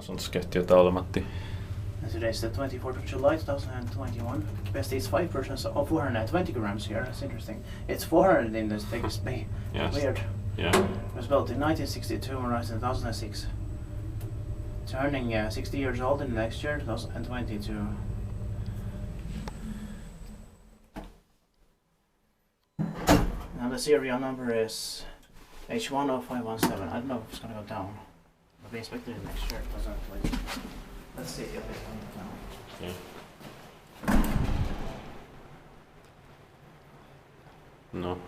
Sonst geht ja da Matti. And today's the 24th of July 2021. Capacity is 5 persons of 420 grams here. That's interesting. It's 400 in this biggest bay. Yes. Weird. Yeah. It was built in 1962 and arrived in 2006. Turning 60 years old in the next year, 2022. Now the serial number is H10517. I don't know if it's gonna go down. But we expect it next year. It doesn't like. Let's see if it's going down. Yeah. No.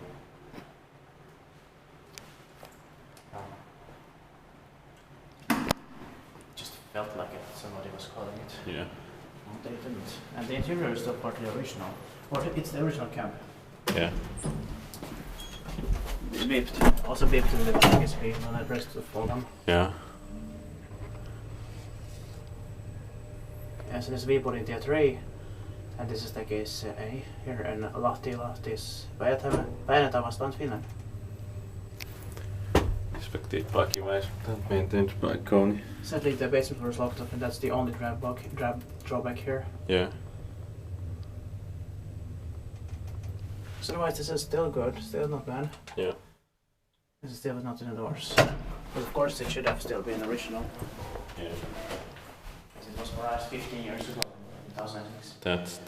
Just felt like it. Somebody was calling it. Yeah. No, they didn't. And the interior is still part of the original. Or it's the original cab. Yeah. It beeped. Also beeped in the biggest speed when I pressed the full down. Yeah. Yeah, so this is Viipurintie 3. And this is the case A here in Lahti. Lahti is Päijät vastaan Finland. Expected parking ways maintained by Kone. Sadly, the basement floor is locked up, and that's the only drawback here. Yeah. So otherwise, this is still good, still not bad. Yeah. This is still not in the doors. But of course, it should have still been original. Yeah. It was arrived 15 years ago, in 2006. That's